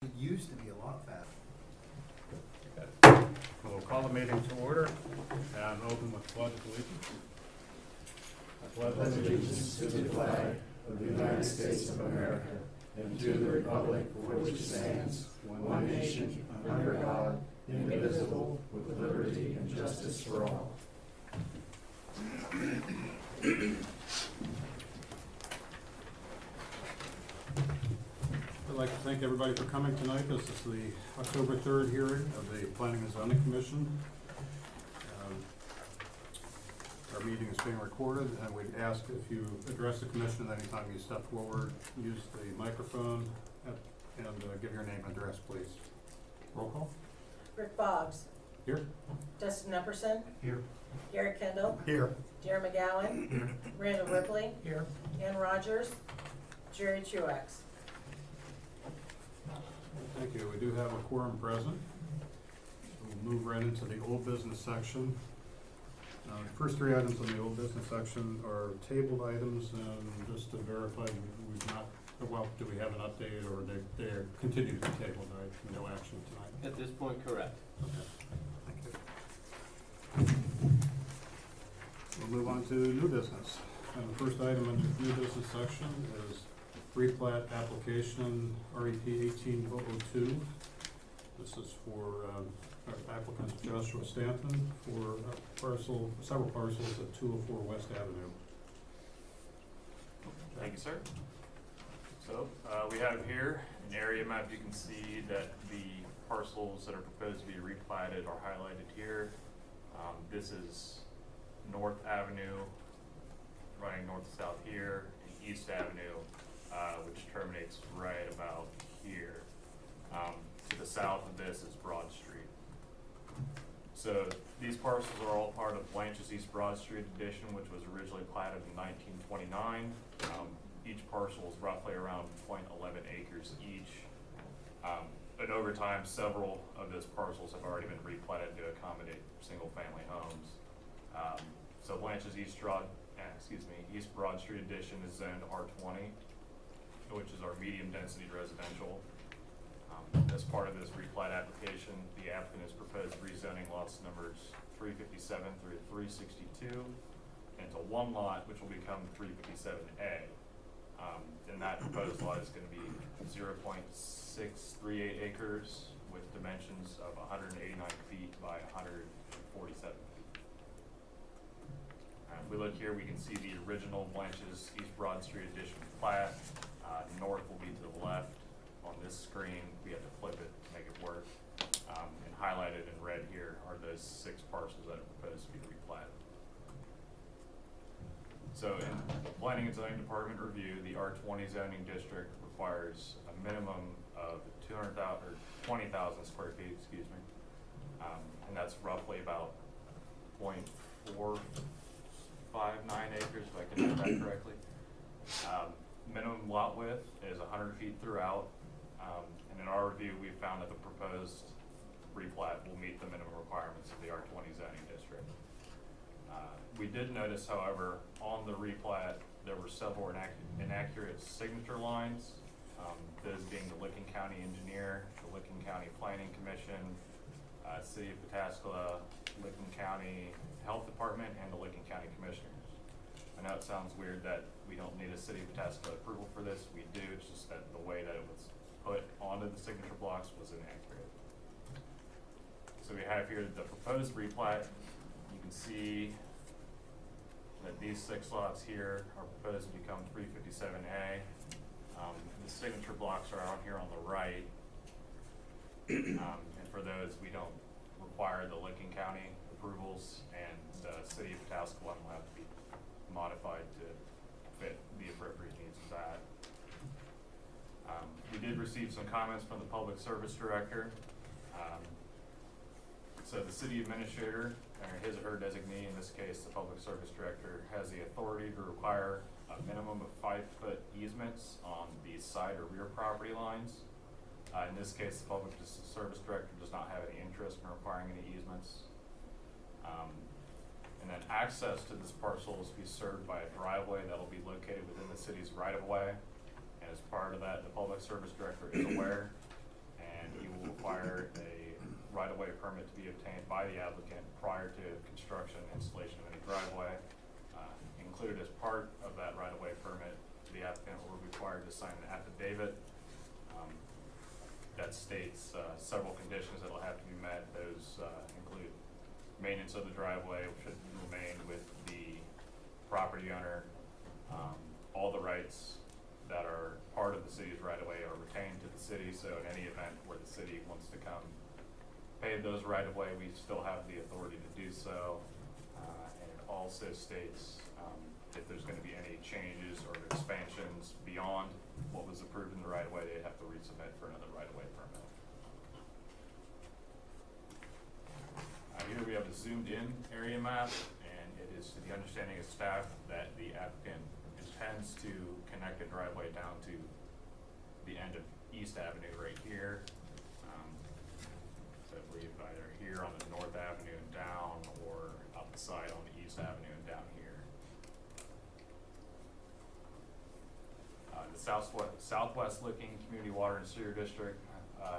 It used to be a lot faster. We'll call the meeting to order and open with pledge of allegiance. I pledge allegiance to the flag of the United States of America and to the republic for which it stands, one nation, under God, indivisible, with liberty and justice for all. I'd like to thank everybody for coming tonight. This is the October 3rd hearing of the Planning and Zoning Commission. Our meeting is being recorded, and we'd ask if you address the commission at any time you step forward, use the microphone, and give your name and address, please. Roll call. Rick Boggs. Here. Dustin Epperson. Here. Gary Kendall. Here. Jerry McGowan. Here. Randall Ripley. Here. Ann Rogers. Jerry Truax. Thank you. We do have a quorum present. We'll move right into the old business section. The first three items on the old business section are tabled items, and just to verify, we've not, well, do we have an update, or they continue to be tabled, right? No action tonight? At this point, correct. Okay. Thank you. We'll move on to new business. And the first item in the new business section is replat application REP 18002. This is for applicant Joshua Stanton for several parcels at 204 West Avenue. Thank you, sir. So we have here an area map. You can see that the parcels that are proposed to be replatted are highlighted here. This is North Avenue, running north to south here, and East Avenue, which terminates right about here. To the south of this is Broad Street. So these parcels are all part of Blanche's East Broad Street addition, which was originally platted in 1929. Each parcel is roughly around 0.11 acres each. And over time, several of those parcels have already been replatted to accommodate single-family homes. So Blanche's East Broad Street addition is zoned R20, which is our medium-density residential. As part of this replat application, the applicant has proposed rezoning lots numbers 357 through 362 into one lot, which will become 357A. And that proposed lot is going to be 0.638 acres with dimensions of 189 feet by 147 feet. If we look here, we can see the original Blanche's East Broad Street addition plat. North will be to the left. On this screen, we have to flip it to make it work. And highlighted in red here are those 6 parcels that are proposed to be replatted. So in Planning and Zoning Department review, the R20 zoning district requires a minimum of 20,000 square feet, excuse me. And that's roughly about 0.459 acres, if I can do that correctly. Minimum lot width is 100 feet throughout. And in our review, we found that the proposed replat will meet the minimum requirements of the R20 zoning district. We did notice, however, on the replat, there were several inaccurate signature lines, those being the Licking County Engineer, the Licking County Planning Commission, City of Pataskala, Licking County Health Department, and the Licking County Commissioners. I know it sounds weird that we don't need a City of Pataskala approval for this. We do, it's just that the way that it was put onto the signature blocks was inaccurate. So we have here the proposed replat. You can see that these 6 lots here are proposed to become 357A. The signature blocks are out here on the right. And for those, we don't require the Licking County approvals, and the City of Pataskala will have to be modified to fit the appropriate needs of that. We did receive some comments from the Public Service Director. So the City Administrator, or his or her designee, in this case the Public Service Director, has the authority to require a minimum of 5-foot easements on the side or rear property lines. In this case, the Public Service Director does not have any interest in requiring any easements. And then access to this parcel is to be served by a driveway that will be located within the city's right-of-way. And as part of that, the Public Service Director is aware by the applicant prior to construction and installation of any driveway. Included as part of that right-of-way permit, the applicant will be required to sign an affidavit that states several conditions that will have to be met. Those include maintenance of the driveway, which should remain with the property owner. All the rights that are part of the city's right-of-way are retained to the city, so in any event where the city wants to come pay those right-of-way, we still have the authority to do so. And it also states if there's gonna be any changes or expansions beyond what was approved in the right-of-way, they'd have to resubmit for another right-of-way permit. Here we have a zoomed-in area map, and it is to the understanding of staff that the applicant intends to connect a driveway down to the end of East Avenue right here. So I believe either here on the North Avenue and down, or up the side on the East Avenue and down here. The southwest looking Community Water and Sewer District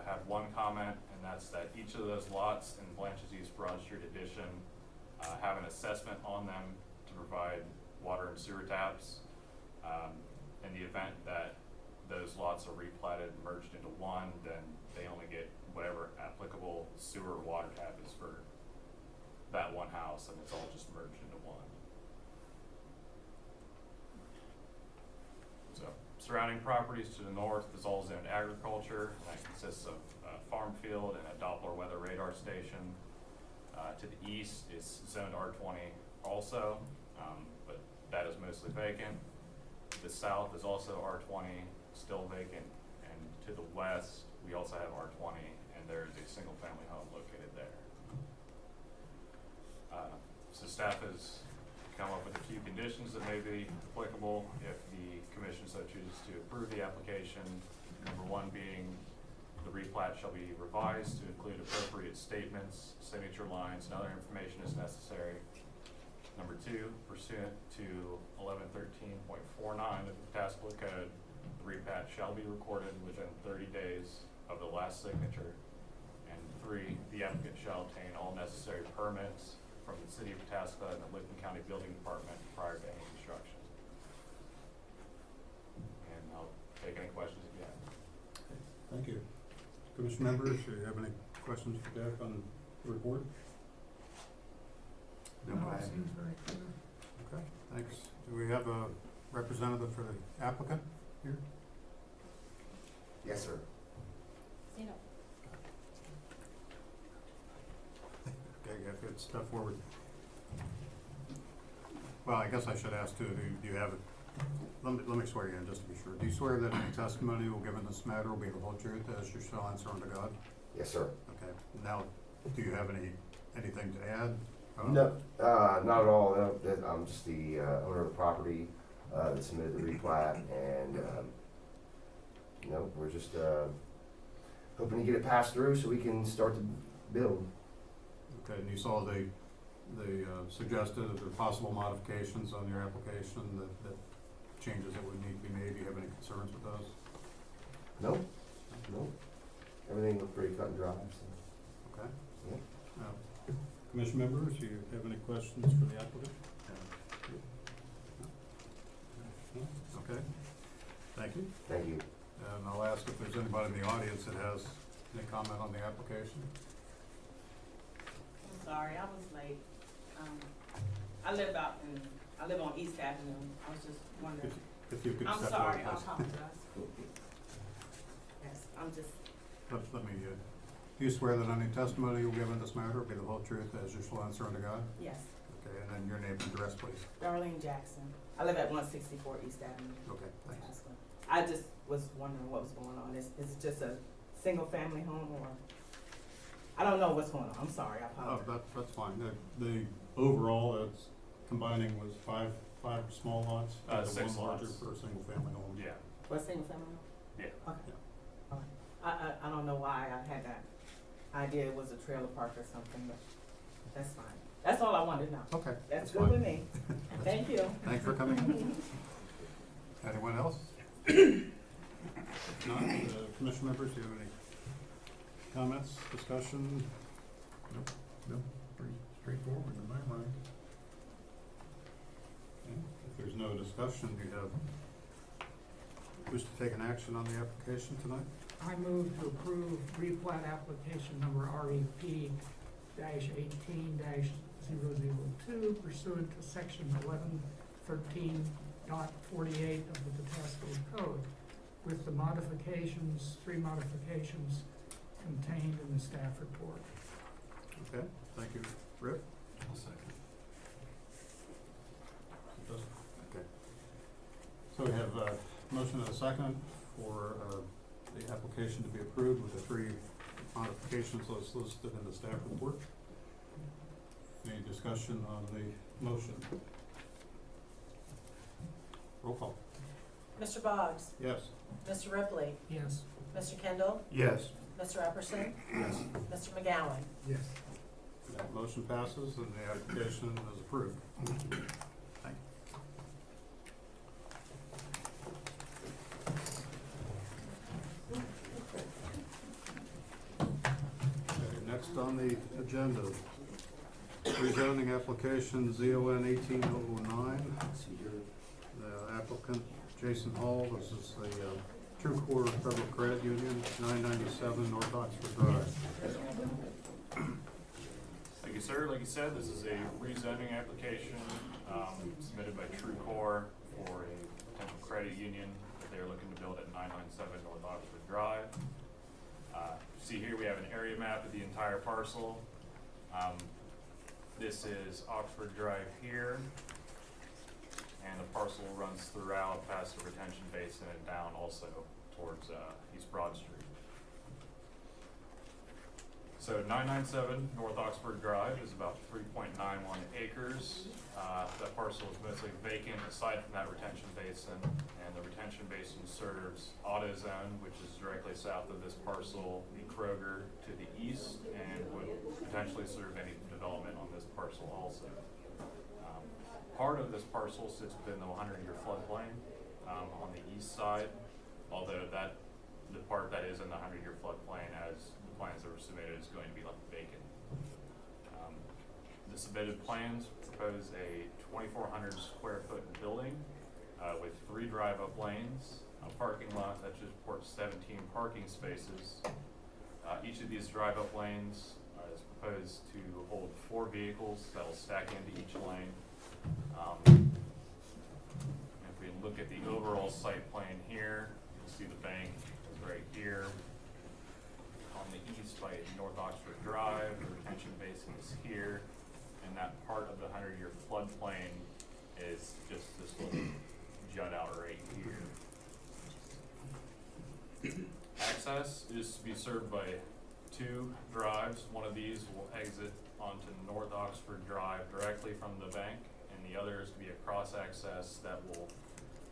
had one comment, and that's that each of those lots in Blanch's East Broad Street addition have an assessment on them to provide water and sewer taps. In the event that those lots are replatted and merged into one, then they only get whatever applicable sewer or water tap is for that one house, and it's all just merged into one. So surrounding properties to the north is all zoned agriculture, and that consists of a farm field and a Doppler weather radar station. To the east is zoned R20 also, but that is mostly vacant. The south is also R20, still vacant, and to the west, we also have R20, and there is a single-family home located there. So staff has come up with a few conditions that may be applicable if the commission so chooses to approve the application. Number one being the replat shall be revised to include appropriate statements, signature lines, and other information as necessary. Number two, pursuant to 1113.49 of the Pasco Code, the replat shall be recorded within 30 days of the last signature. And three, the applicant shall obtain all necessary permits from the City of Pataska and the Licking County Building Department prior to any construction. And I'll take any questions if you have. Thank you. Commission members, do you have any questions for Jack on the report? No, it seems very clear. Okay, thanks. Do we have a representative for the applicant here? Yes, sir. Okay, if it's step forward. Well, I guess I should ask too, do you have it? Let me swear you in just to be sure. Do you swear that any testimony you will give in this matter will be the whole truth as you shall answer unto God? Yes, sir. Okay, now, do you have anything to add? No, not at all. No, I'm just the owner of the property that submitted the replat, and no, we're just hoping to get it passed through so we can start to build. Okay, and you saw the suggested or possible modifications on your application, that changes that would need to be made. Do you have any concerns with those? No, no. Everything looked pretty cut and dry. So. Okay. Yeah. Commission members, do you have any questions for the applicant? No? Okay, thank you. Thank you. And I'll ask if there's anybody in the audience that has any comment on the application. I'm sorry, I was late. I live on East Avenue. I was just wondering. If you could I'm step sorry, I forward, please. apologize. Yes, I'm just, Let me, do you swear that any testimony you'll give in this matter will be the whole truth as you shall answer unto God? yes, Okay, and then your name and address, please. Darlene Jackson. I live at 164 East Avenue. Okay, thanks. Pataska. I just was wondering what was going on. Is it just a single family home, or? I don't know what's going on. I'm sorry, I Oh, apologize. that's fine. The overall, it's combining was five small lots? into 6 one larger lots. for a single family home? Yeah. For a single family home? Yeah. Okay. All right. I don't know why I had that idea it was a trailer park or something, but that's fine. That's all I wanted to know. Okay. That's fine. good with me. Thank you. Thanks for coming in. Anyone else? If not, commission members, do you have any comments, discussion? Nope. No, pretty straightforward in my mind. Okay, if there's no discussion, do you have, wish to take an action on the application tonight? I move to approve replat application number REP -18-002 pursuant to section 1113.48 of the Patasco Code with the modifications, 3 modifications contained in the staff report. Okay, thank you. Rick? I'll second. Okay. So we have a motion and a second for the application to be approved with the 3 modifications as listed in the staff report. Any discussion on the motion? Roll call. Mr. Boggs, Yes. Mr. Ripley, Yes. Mr. Kendall, Yes. Mr. Epperson, Yes. Mr. McGowan. Yes. That motion passes and the application is approved. Thank you. Okay, next on the agenda, rezoning application ZON 18009. The applicant, Jason Hall, this is the True Core Federal Credit Union, 997 North Oxford Drive. Thank you, sir. Like you said, this is a rezoning application submitted by True Core for a potential credit union that they're looking to build at 997 North Oxford Drive. See here we have an area map of the entire parcel. This is Oxford Drive here, and the parcel runs throughout past the retention basin and down also towards East Broad Street. So 997 North Oxford Drive is about 3.91 acres. That parcel is mostly vacant aside from that retention basin, and the retention basin serves AutoZone, which is directly south of this parcel, the Kroger to the east, and would potentially serve any development on this parcel also. Part of this parcel sits within the 100-year floodplain on the east side, although the part that is in the 100-year floodplain, as the plans that were submitted, is going to be left vacant. The submitted plans propose a 2,400 square foot building with 3 drive-up lanes, a parking lot that should support 17 parking spaces. Each of these drive-up lanes is proposed to hold 4 vehicles that will stack into each lane. If we look at the overall site plan here, you'll see the bank is right here. On the east by North Oxford Drive, the retention basin is here, and that part of the 100-year floodplain is just this little jut out right here. Access is to be served by 2 drives. One of these will exit onto North Oxford Drive directly from the bank, and the other is to be a cross access that will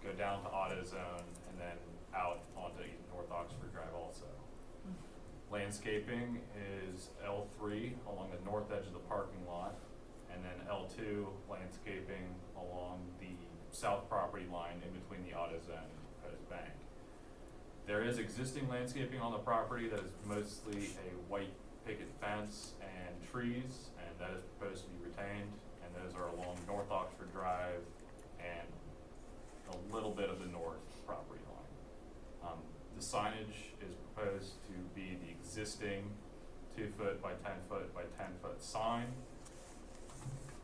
go down to AutoZone and then out onto North Oxford Drive also. Landscaping is L3 along the north edge of the parking lot, and then L2 landscaping along the south property line in between the AutoZone and the proposed bank. There is existing landscaping on the property that is mostly a white picket fence and trees, and that is proposed to be retained, and those are along North Oxford Drive and a little bit of the north property line. The signage is proposed to be the existing 2-foot by 10-foot by 10-foot sign.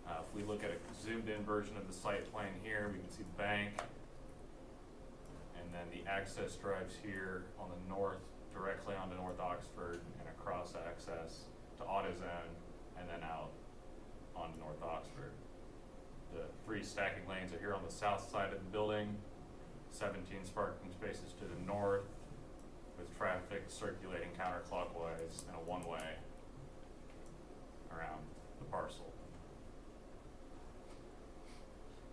If we look at a zoomed in version of the site plan here, we can see the bank, and then the access drives here on the north directly onto North Oxford and a cross access to AutoZone and then out onto North Oxford. The 3 stacking lanes are here on the south side of the building, 17 parking spaces to the north, with traffic circulating counterclockwise and a one-way around the parcel.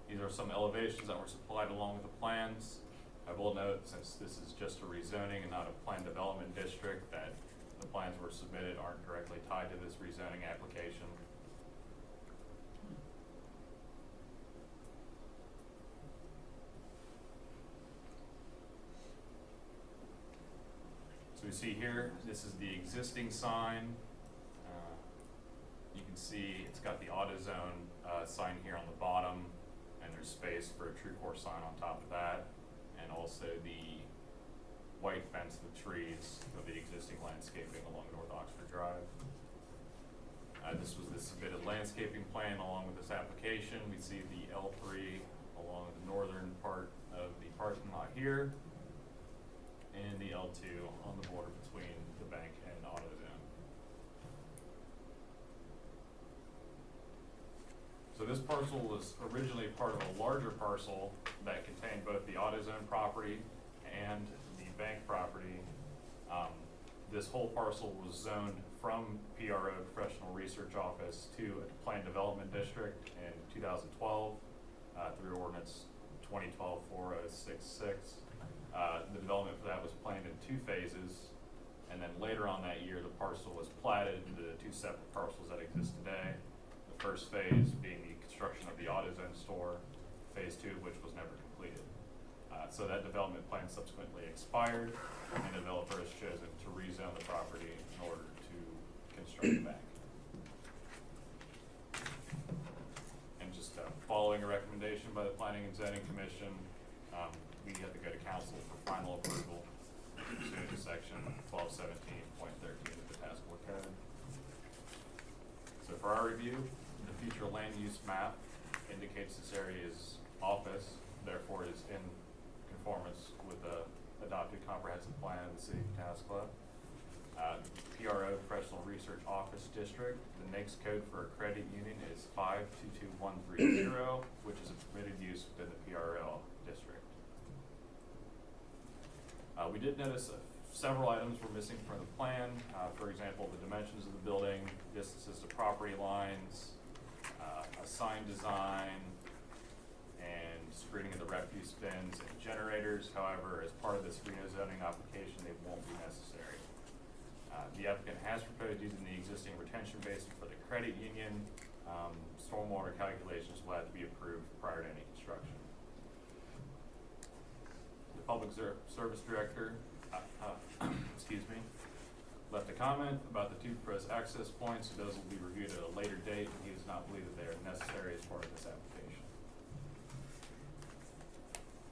These are some elevations that were supplied along with the plans. I will note, since this is just a rezoning and not a planned development district, that the plans were submitted aren't directly tied to this rezoning application. So we see here, this is the existing sign. You can see it's got the AutoZone sign here on the bottom, and there's space for a TrueCore sign on top of that, and also the white fence with trees of the existing landscaping along North Oxford Drive. This was the submitted landscaping plan along with this application. We see the L3 along the northern part of the parking lot here, and the L2 on the border between the bank and AutoZone. So this parcel was originally part of a larger parcel that contained both the AutoZone property and the bank property. This whole parcel was zoned from PRO, Professional Research Office, to a Planned Development District in 2012 through Ordinance 2012-4066. The development for that was planned in 2 phases, and then later on that year, the parcel was platted into the 2 separate parcels that exist today. The first phase being the construction of the AutoZone store, phase 2 of which was never completed. So that development plan subsequently expired, and the developer has chosen to rezone the property in order to construct the bank. And just following a recommendation by the Planning and Zoning Commission, we have to go to council for final approval pursuant to section 1217.13 of the Passport Code. So for our review, the future land use map indicates this area is office, therefore it is in conformance with the adopted comprehensive plan of the city of Pataskala. PRO, Professional Research Office District, the NAICS code for a credit union is 522130, which is a permitted use within the PRO district. We did notice several items were missing from the plan. For example, the dimensions of the building, distances to property lines, a sign design, and screening of the refuse bins and generators. However, as part of this rezoning application, they won't be necessary. The applicant has proposed using the existing retention basin for the credit union. Stormwater calculations will have to be approved prior to any construction. The Public Service Director, left a comment about the 2 proposed access points. Those will be reviewed at a later date, and he does not believe that they are necessary as part of this application.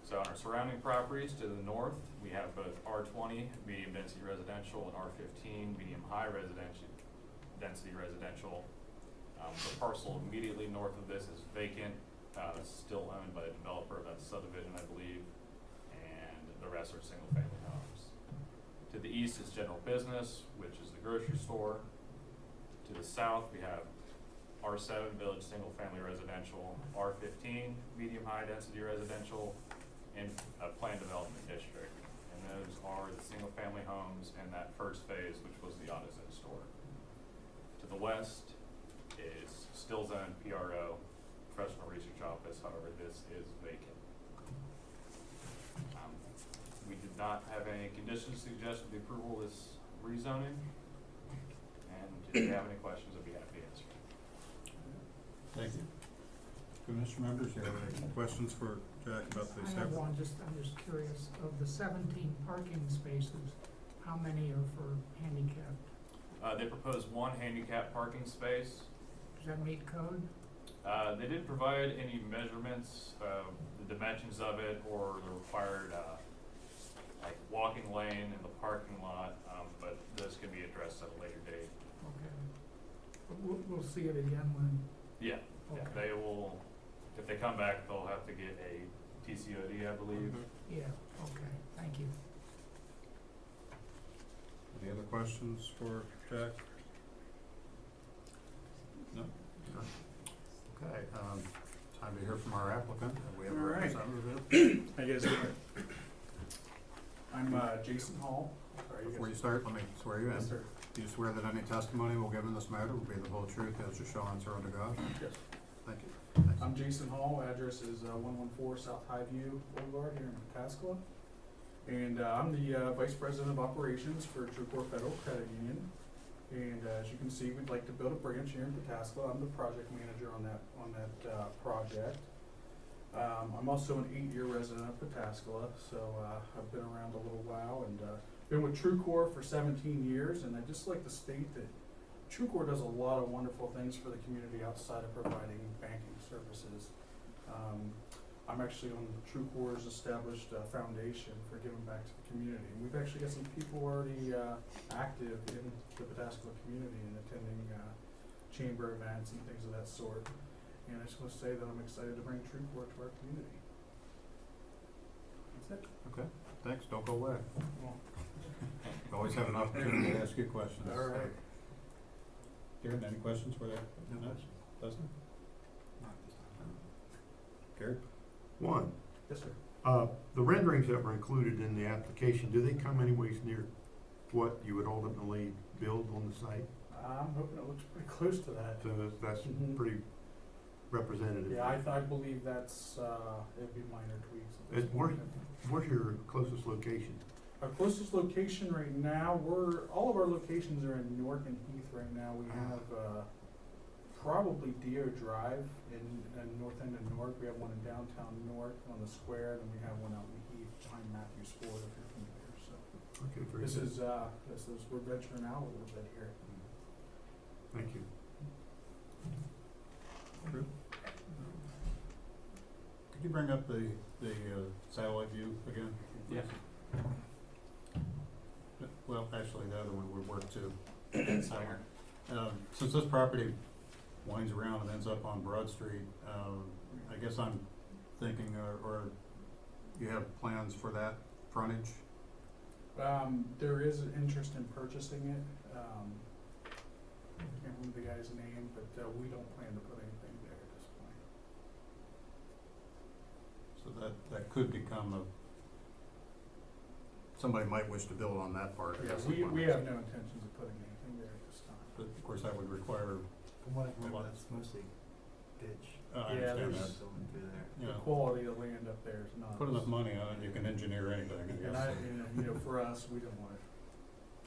So on our surrounding properties to the north, we have both R20, medium density residential, and R15, medium high density residential. The parcel immediately north of this is vacant, still owned by the developer of that subdivision, I believe, and the rest are single family homes. To the east is general business, which is the grocery store. To the south, we have R7, village single family residential, R15, medium high density residential, and a planned development district. And those are the single family homes in that first phase, which was the AutoZone store. To the west is still zoned PRO, Professional Research Office, however, this is vacant. We did not have any conditions suggested the approval of this rezoning. And if you have any questions, I'd be happy to answer. Thank you. Commission members, you have any questions for Jack about the I separate? have one, I'm just curious, of the 17 parking spaces, how many are for handicapped? They proposed 1 handicap parking space. Does that meet code? They didn't provide any measurements, the dimensions of it, or the required like walking lane in the parking lot, but those can be addressed at a later date. Okay. But we'll see it again when, Yeah, okay. they will, if they come back, they'll have to get a TCOD, I believe. Yeah, okay, thank you. Any other questions for Jack? No? Okay, time to hear from our applicant. We have a All right. representative. How you guys doing? I'm Jason Hall. Sorry, Before you start, let me swear you in. Yes, sir. Do you swear that any testimony we'll give in this matter will be the whole truth as you shall answer unto God? Yes. Thank you. Thanks. I'm Jason Hall. Address is 114 South Highview Boulevard here in Pataskala. And I'm the Vice President of Operations for TrueCore Federal Credit Union. And as you can see, we'd like to build a branch here in Pataskala. I'm the project manager on that project. I'm also an 8-year resident of Pataskala, so I've been around a little while and been with TrueCore for 17 years. And I'd just like to state that TrueCore does a lot of wonderful things for the community outside of providing banking services. I'm actually on TrueCore's established foundation for giving back to the community. And we've actually got some people already active in the Pataskala community and attending chamber events and things of that sort. And I just want to say that I'm excited to bring TrueCore to our community. That's it. Okay, thanks, don't go away. Well, You always have an opportunity to ask you questions. all right. Darren, any questions for that? No? Dustin? Gary? One, Yes, sir. the renderings that were included in the application, do they come anyways near what you would ultimately build on the site? I'm hoping it looks pretty close to that. So that's Mhm. pretty representative. Yeah, I believe that's, it'd be minor tweaks at this It's more- point. Where's your closest location? Our closest location right now, all of our locations are in Newark and Heath right now. We have, probably Dio Drive in north end of Newark. We have one in downtown Newark on the square, and we have one out in Heath behind Matthews Ford if you're familiar, so. Okay, very This good. is, we're venturing out a little bit here. Thank you. Drew? Could you bring up the satellite view again? Yeah. Well, actually, the other one would work too. Singer. Since this property winds around and ends up on Broad Street, I guess I'm thinking, or you have plans for that frontage? There is an interest in purchasing it. I can't remember the guy's name, but we don't plan to put anything there at this point. So that could become somebody might wish to build on that part, I Yeah, guess. we have no intentions of putting anything there at this time. But of course, that would require, From what I remember, that's mostly ditch. I Yeah, understand there's- that. Going through there. You The know, quality of land up there is not. put enough money on it, you can engineer anything, I And guess. for us, we don't wanna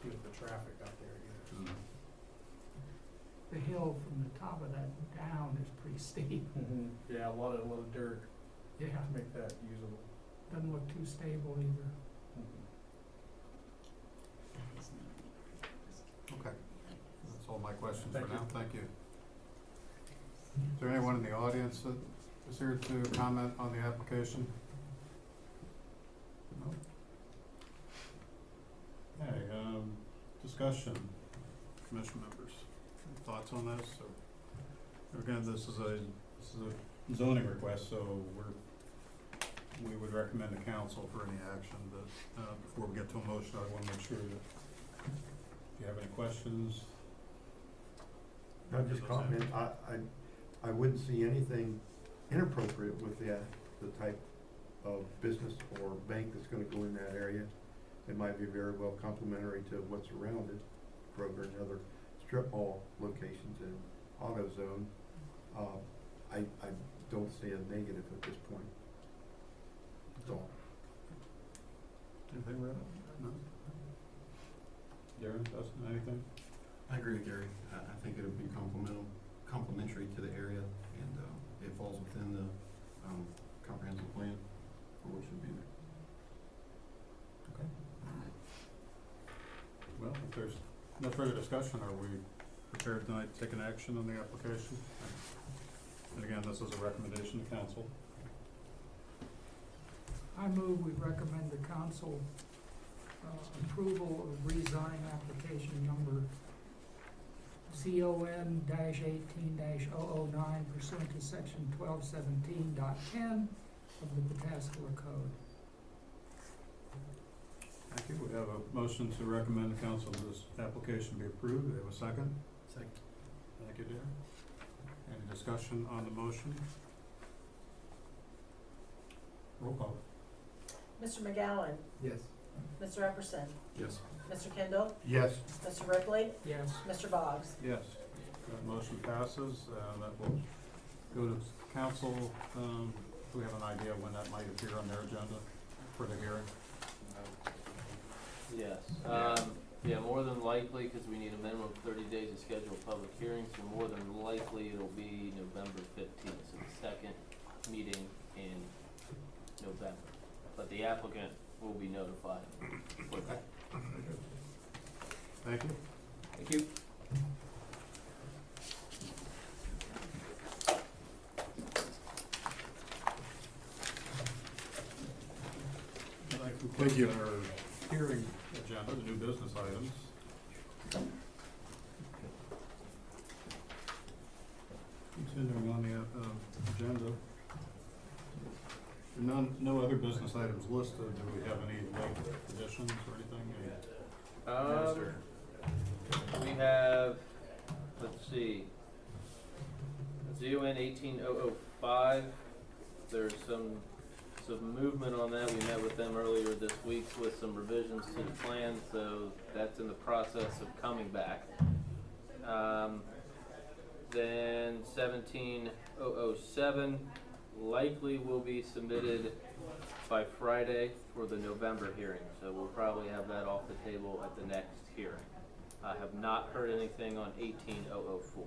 deal with the traffic out there either. Mm. The hill from the top of that down is pretty steep. Yeah, a lot of dirt Yeah, to make that usable. doesn't look too stable either. Okay, that's all my questions for Thank you. now, thank you. Is there anyone in the audience that is here to comment on the application? No? Okay, discussion, commission members, any thoughts on this, or, again, this is a zoning request, so we would recommend the council for any action, but, before we get to a motion, I wanna make sure that if you have any questions. I'll just comment, I wouldn't see anything inappropriate with the type of business or bank that's gonna go in that area. It might be very well complementary to what's around it, Kroger and other strip mall locations in AutoZone. I don't see a negative at this point. That's all. Anything, Red? No? Darren, Dustin, anything? I agree with Gary. I think it would be complementary to the area, and it falls within the comprehensive plan for what should be there. Okay. Well, if there's no further discussion, are we prepared tonight to take an action on the application? And again, this is a recommendation to council. I move we recommend the council approval of rezoning application number CON-18-009 pursuant to section 1217.10 of the Pataskala Code. Thank you. We have a motion to recommend the council this application be approved. Do we have a second? Second. Thank you, Darren. Any discussion on the motion? Roll call. Mr. McGowan, Yes. Mr. Epperson, Yes. Mr. Kendall, Yes. Mr. Ripley, Yes. Mr. Boggs. Yes. That motion passes, that will go to council. Do we have an idea when that might appear on their agenda for the hearing? Yes, yeah, more than likely, because we need a minimum of 30 days to schedule public hearings, so more than likely it'll be November 15th, so the second meeting in November. But the applicant will be notified for that. Thank you. Thank you. Thank you. Our hearing agenda, the new business items. Continuing on the agenda. No other business items listed. Do we have any late additions or anything? We have, let's see, ZON 18005. There's some movement on that. We met with them earlier this week with some revisions to the plan, so that's in the process of coming back. Then 17007 likely will be submitted by Friday for the November hearing, so we'll probably have that off the table at the next hearing. I have not heard anything on 18004.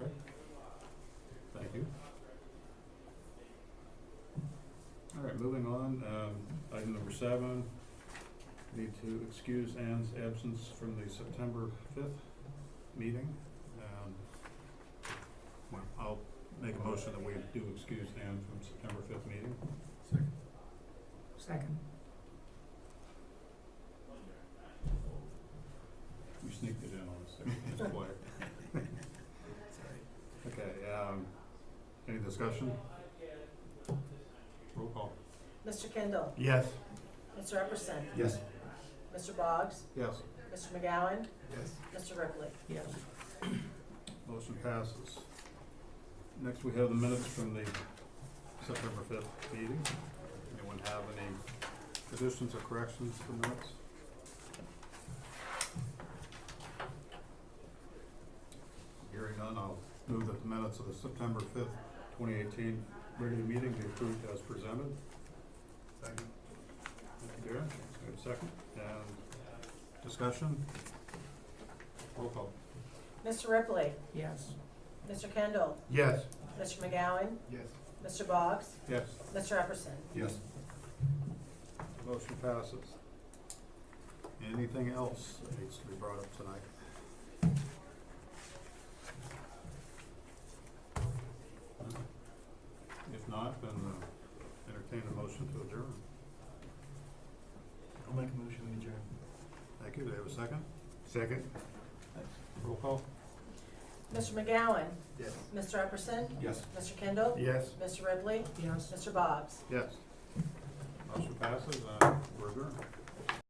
Okay. Thank you. All right, moving on. Item number 7. Need to excuse Ann's absence from the September 5th meeting. Well, I'll make a motion that we do excuse Ann from September 5th meeting. Second. We sneaked it in on us. It's quiet. Okay, any discussion? Roll call. Mr. Kendall? Yes. Mr. Epperson? Yes. Mr. Boggs? Yes. Mr. McGowan? Yes. Mr. Ripley? Yes. Motion passes. Next, we have the minutes from the September 5th meeting. Anyone have any additions or corrections to minutes? Hearing none, I'll move that the minutes of the September 5th, 2018 regular meeting be approved as presented. Second. Thank you, Darren. Good second. And discussion? Roll call. Mr. Ripley? Yes. Mr. Kendall? Yes. Mr. McGowan? Yes. Mr. Boggs? Yes. Mr. Epperson? Yes. Motion passes. Anything else that needs to be brought up tonight? If not, then entertain a motion to adjourn. I'll make a motion to adjourn. Thank you. Do I have a second? Second. Roll call. Mr. McGowan? Yes. Mr. Epperson? Yes. Mr. Kendall? Yes. Mr. Ripley? Yes. Mr. Boggs? Yes. Motion passes. We're adjourned.